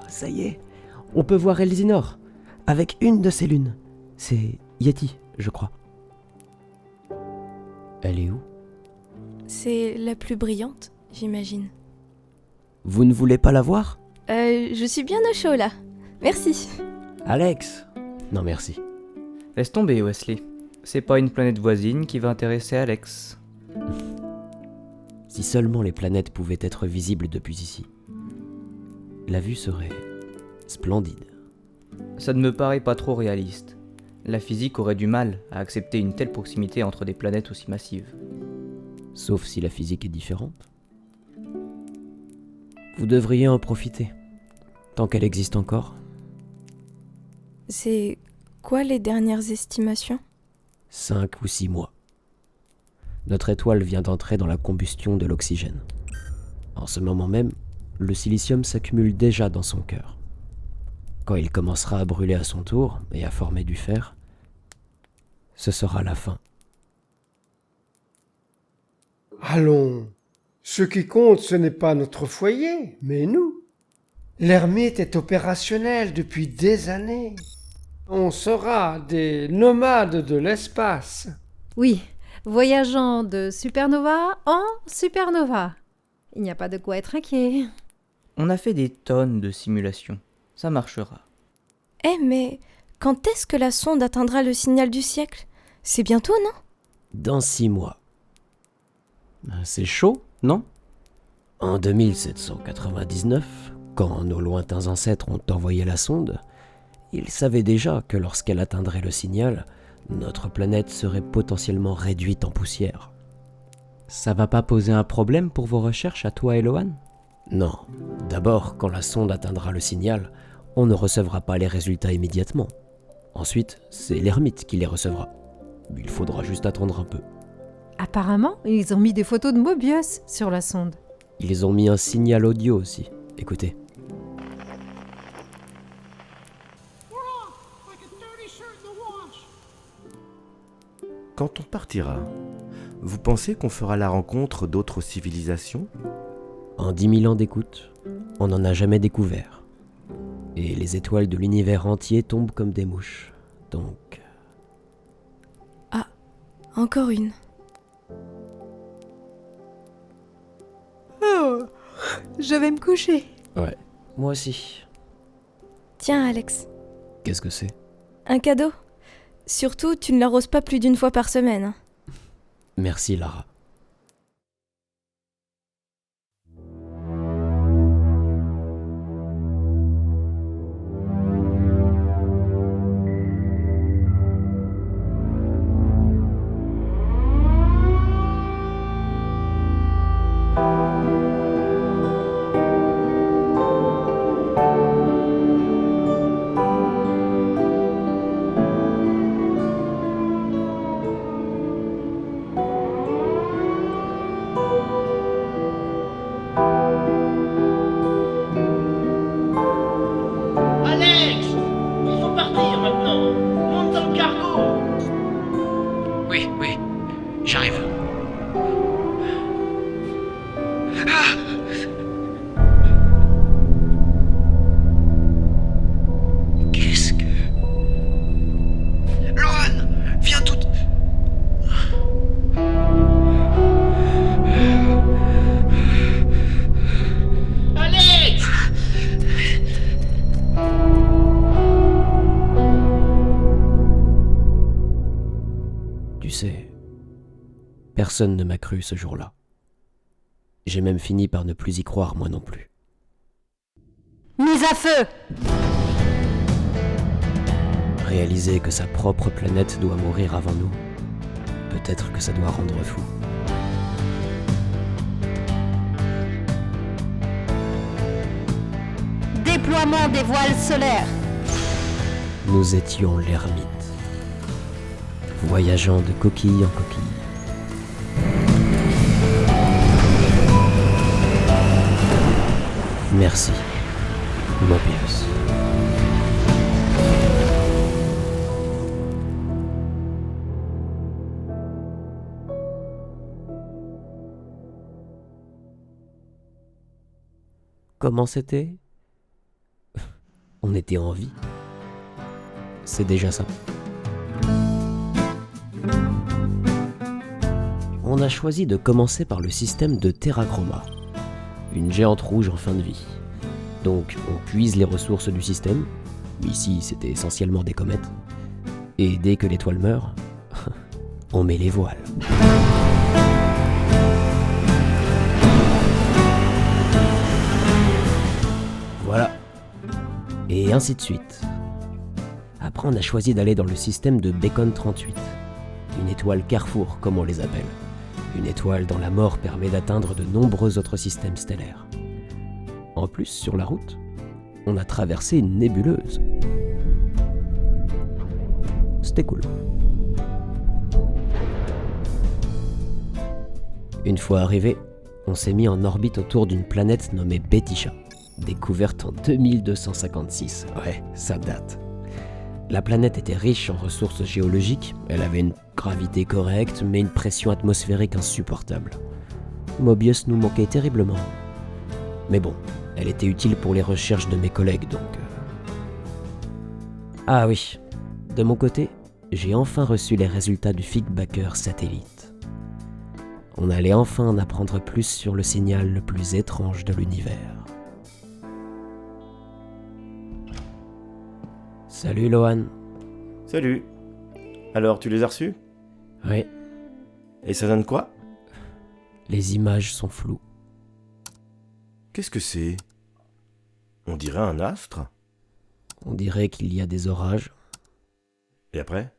ça y est, on peut voir Elsinore, avec une de ses lunes. C'est Yeti, je crois. Elle est où ? C'est la plus brillante, j'imagine. Vous ne voulez pas la voir ? Je suis bien au chaud là. Merci. Alex ? Non merci. Laisse tomber, Wesley. C'est pas une planète voisine qui va intéresser Alex. Si seulement les planètes pouvaient être visibles depuis ici. La vue serait splendide. Ça ne me paraît pas trop réaliste. La physique aurait du mal à accepter une telle proximité entre des planètes aussi massives. Sauf si la physique est différente. Vous devriez en profiter, tant qu'elle existe encore. C'est quoi les dernières estimations ? 5 ou 6 mois. Notre étoile vient d'entrer dans la combustion de l'oxygène. En ce moment même, le silicium s'accumule déjà dans son cœur. Quand il commencera à brûler à son tour et à former du fer, ce sera la fin. Allons, ce qui compte, ce n'est pas notre foyer, mais nous. L'ermite est opérationnel depuis des années. On sera des nomades de l'espace. Oui, voyageant de supernova en supernova. Il n'y a pas de quoi être inquiet. On a fait des tonnes de simulations. Ça marchera. Mais quand est-ce que la sonde atteindra le signal du siècle ? C'est bientôt, non ? Dans 6 mois. C'est chaud, non ? En 2799, quand nos lointains ancêtres ont envoyé la sonde, ils savaient déjà que lorsqu'elle atteindrait le signal, notre planète serait potentiellement réduite en poussière. Ça va pas poser un problème pour vos recherches à toi et Lohan ? Non, d'abord, quand la sonde atteindra le signal, on ne recevra pas les résultats immédiatement. Ensuite, c'est l'ermite qui les recevra. Il faudra juste attendre un peu. Apparemment, ils ont mis des photos de Mobius sur la sonde. Ils ont mis un signal audio aussi. Écoutez. Quand on partira, vous pensez qu'on fera la rencontre d'autres civilisations ? En 10 000 ans d'écoute, on n'en a jamais découvert. Et les étoiles de l'univers entier tombent comme des mouches. Donc... Encore une. Oh, je vais me coucher. Ouais, moi aussi. Tiens, Alex, Qu'est-ce que c'est ? un cadeau. Surtout, tu ne l'arroses pas plus d'une fois par semaine. Hein. Merci Lara. Alex, il faut partir maintenant. Monte dans le cargo. Oui, j'arrive. Qu'est-ce que... Lohan, viens tout... Alex, Tu sais, personne ne m'a cru ce jour-là. J'ai même fini par ne plus y croire moi non plus. Mise à feu! Réaliser que sa propre planète doit mourir avant nous, peut-être que ça doit rendre fou. Déploiement des voiles solaires. Nous étions l'ermite, voyageant de coquille en coquille. Merci, Mobius. Comment c'était ? on était en vie. C'est déjà ça. On a choisi de commencer par le système de Terra Chroma, une géante rouge en fin de vie. Donc on puise les ressources du système, ici c'était essentiellement des comètes, et dès que l'étoile meurt, on met les voiles. Voilà. Et ainsi de suite. Après on a choisi d'aller dans le système de Bacon 38, une étoile carrefour comme on les appelle. Une étoile dont la mort permet d'atteindre de nombreux autres systèmes stellaires. En plus, sur la route, on a traversé une nébuleuse. C'était cool. Une fois arrivé, on s'est mis en orbite autour d'une planète nommée Betisha, découverte en 2256. Ouais, ça date. La planète était riche en ressources géologiques, elle avait une gravité correcte, mais une pression atmosphérique insupportable. Mobius nous manquait terriblement. Mais bon, elle était utile pour les recherches de mes collègues, donc... Ah oui, de mon côté, j'ai enfin reçu les résultats du Fickbacker satellite. On allait enfin en apprendre plus sur le signal le plus étrange de l'univers. Salut Lohan. Salut. Alors, tu les as reçus? Oui, Et ça donne quoi? les images sont floues. Qu'est-ce que c'est? On dirait un astre. On dirait qu'il y a des orages. Et après?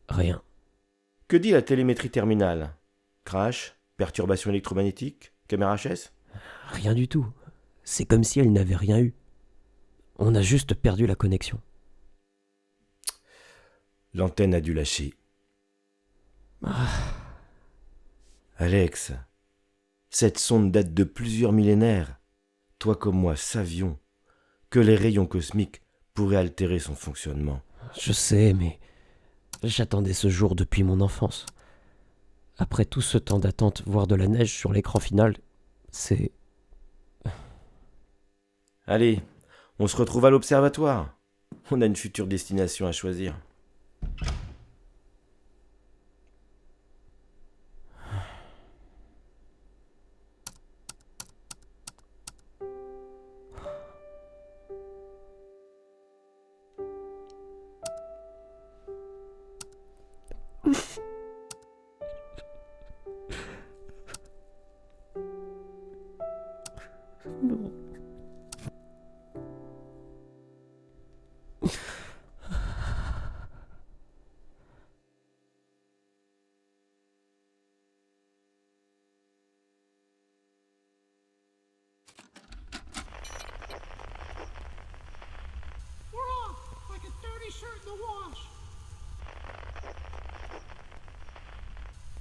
Rien. Que dit la télémétrie terminale? Crash? Perturbation électromagnétique? Caméra HS? Rien du tout. C'est comme si elle n'avait rien eu. On a juste perdu la connexion. L'antenne a dû lâcher. Alex, cette sonde date de plusieurs millénaires. Toi comme moi savions que les rayons cosmiques pourraient altérer son fonctionnement. Je sais, mais j'attendais ce jour depuis mon enfance. Après tout ce temps d'attente, voir de la neige sur l'écran final, c'est... Allez, on se retrouve à l'observatoire. On a une future destination à choisir. Shirt in the wash.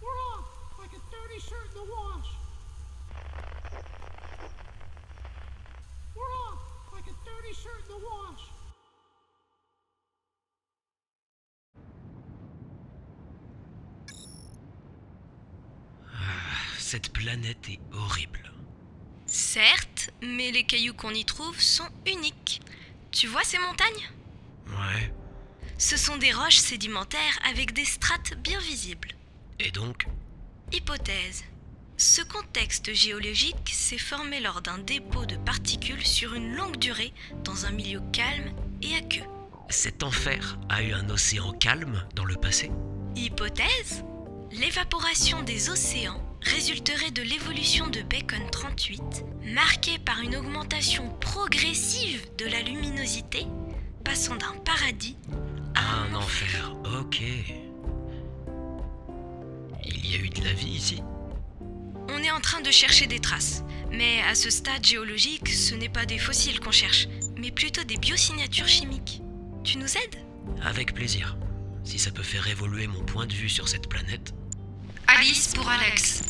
We're off like a dirty shirt in the wash. We're off like a dirty shirt in the wash. Cette planète est horrible. Certes, mais les cailloux qu'on y trouve sont uniques. Tu vois ces montagnes ? Ouais. Ce sont des roches sédimentaires avec des strates bien visibles. Et donc ? Hypothèse. Ce contexte géologique s'est formé lors d'un dépôt de particules sur une longue durée dans un milieu calme et aqueux. Cet enfer a eu un océan calme dans le passé ? Hypothèse. L'évaporation des océans résulterait de l'évolution de Bacon 38, marquée par une augmentation progressive de la luminosité, passant d'un paradis à un enfer. Ok. Il y a eu de la vie ici ? On est en train de chercher des traces, mais à ce stade géologique, ce n'est pas des fossiles qu'on cherche, mais plutôt des biosignatures chimiques. Tu nous aides ? Avec plaisir. Si ça peut faire évoluer mon point de vue sur cette planète. Alice pour Alex.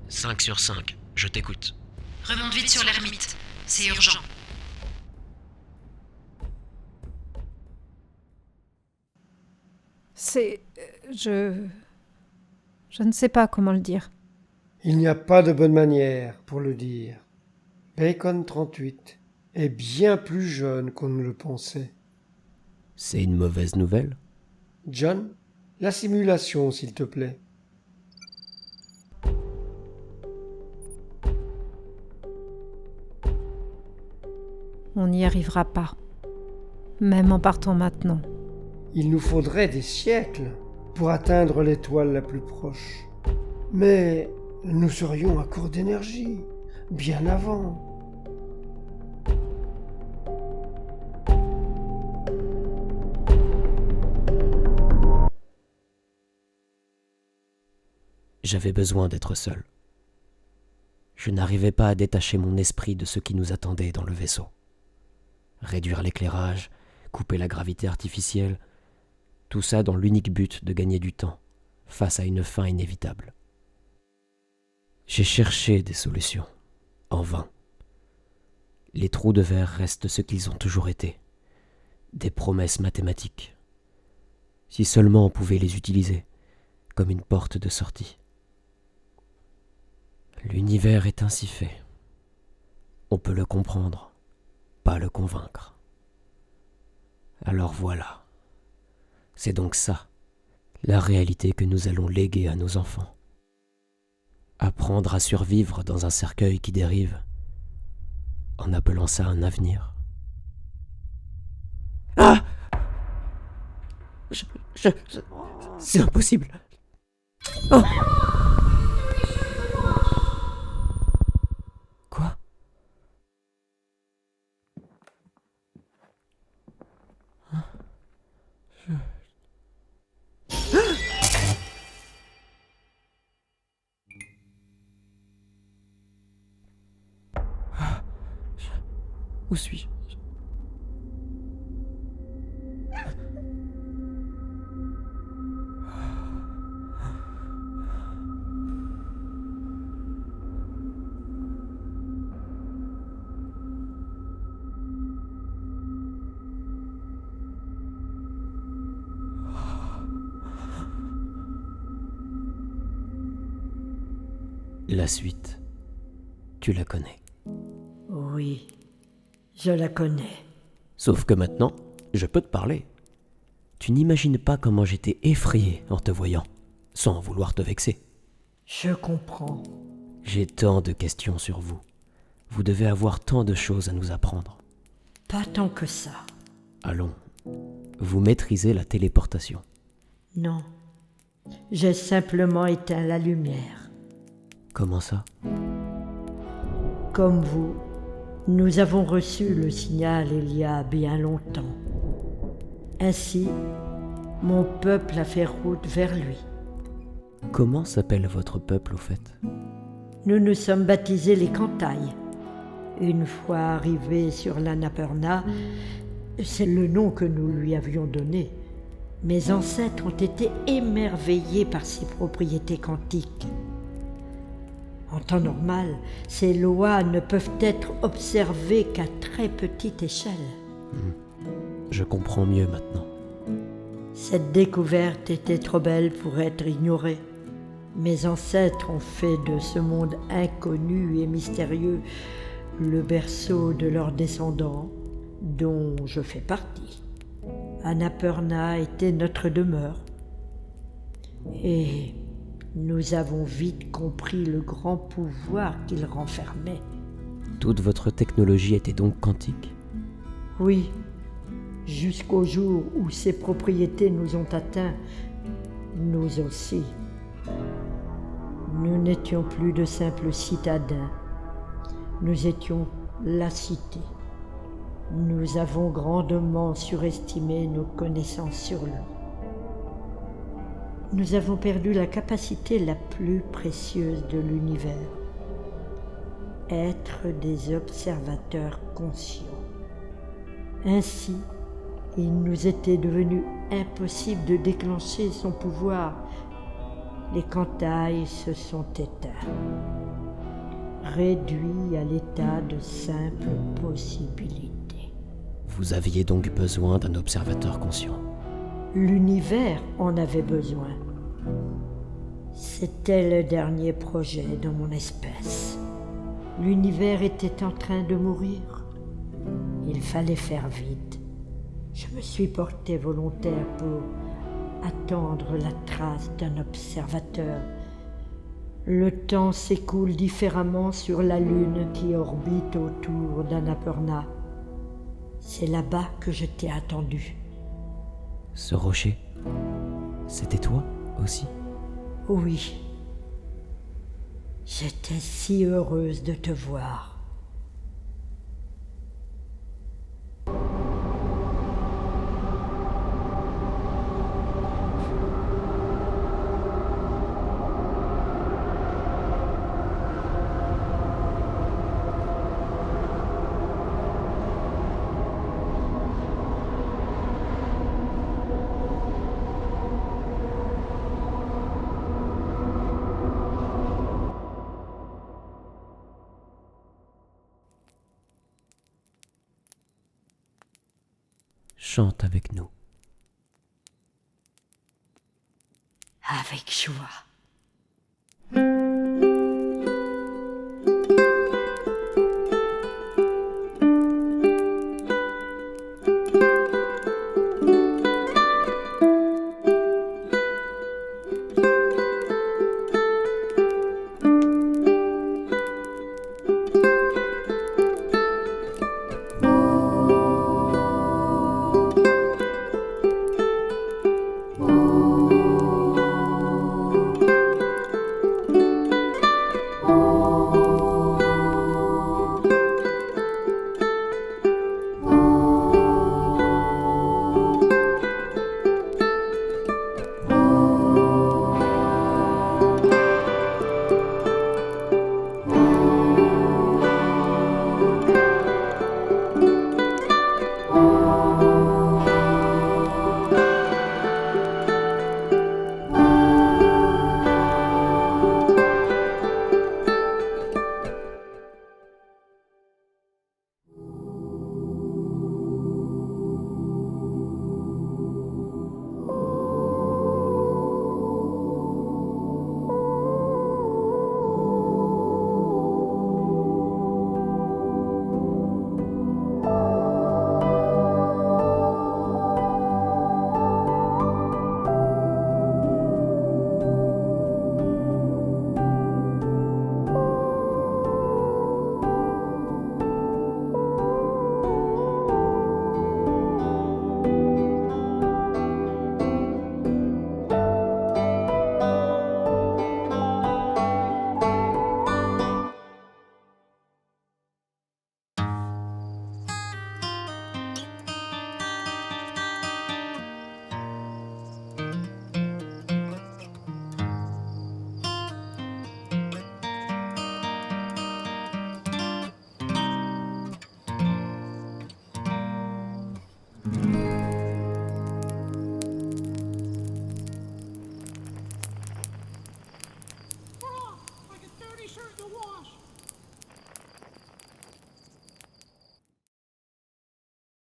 5 sur 5, je t'écoute. Remonte vite sur l'ermite. C'est urgent. C'est... Je ne sais pas comment le dire. Il n'y a pas de bonne manière pour le dire. Bacon 38, est bien plus jeune qu'on ne le pensait. C'est une mauvaise nouvelle? John, la simulation, s'il te plaît. On n'y arrivera pas. Même en partant maintenant. Il nous faudrait des siècles pour atteindre l'étoile la plus proche. Mais nous serions à court d'énergie, bien avant. J'avais besoin d'être seul. Je n'arrivais pas à détacher mon esprit de ce qui nous attendait dans le vaisseau. Réduire l'éclairage, couper la gravité artificielle, tout ça dans l'unique but de gagner du temps, face à une fin inévitable. J'ai cherché des solutions, en vain. Les trous de verre restent ce qu'ils ont toujours été, des promesses mathématiques. Si seulement on pouvait les utiliser, comme une porte de sortie. L'univers est ainsi fait. On peut le comprendre, pas le convaincre. Alors voilà. C'est donc ça, la réalité que nous allons léguer à nos enfants. Apprendre à survivre dans un cercueil qui dérive, en appelant ça un avenir. Ah! C'est impossible. Oh! Quoi? Où suis-je? La suite, tu la connais. Oui, je la connais. Sauf que maintenant, je peux te parler. Tu n'imagines pas comment j'étais effrayé en te voyant, sans vouloir te vexer. Je comprends. J'ai tant de questions sur vous. Vous devez avoir tant de choses à nous apprendre. Pas tant que ça. Allons, vous maîtrisez la téléportation. Non, j'ai simplement éteint la lumière. Comment ça? Comme vous, nous avons reçu le signal il y a bien longtemps. Ainsi, mon peuple a fait route vers lui. Comment s'appelle votre peuple au fait? Nous nous sommes baptisés les Cantailles. Une fois arrivés sur l'Annapurna, c'est le nom que nous lui avions donné. Mes ancêtres ont été émerveillés par ses propriétés quantiques. En temps normal, ces lois ne peuvent être observées qu'à très petite échelle. Je comprends mieux maintenant. Cette découverte était trop belle pour être ignorée. Mes ancêtres ont fait de ce monde inconnu et mystérieux le berceau de leurs descendants, dont je fais partie. Annapurna était notre demeure. Et nous avons vite compris le grand pouvoir qu'il renfermait. Toute votre technologie était donc quantique? Oui, jusqu'au jour où ses propriétés nous ont atteints, nous aussi. Nous n'étions plus de simples citadins, nous étions la cité. Nous avons grandement surestimé nos connaissances sur lui. Nous avons perdu la capacité la plus précieuse de l'univers, être des observateurs conscients. Ainsi, il nous était devenu impossible de déclencher son pouvoir. Les Cantailles se sont éteints, réduits à l'état de simples possibilités. Vous aviez donc besoin d'un observateur conscient. L'univers en avait besoin. C'était le dernier projet de mon espèce. L'univers était en train de mourir. Il fallait faire vite. Je me suis porté volontaire pour attendre la trace d'un observateur. Le temps s'écoule différemment sur la lune qui orbite autour d'Annapurna. C'est là-bas que je t'ai attendu. Ce rocher, c'était toi aussi? Oui. J'étais si heureuse de te voir. Chante avec nous. Avec joie. Like a dirty shirt in the wash.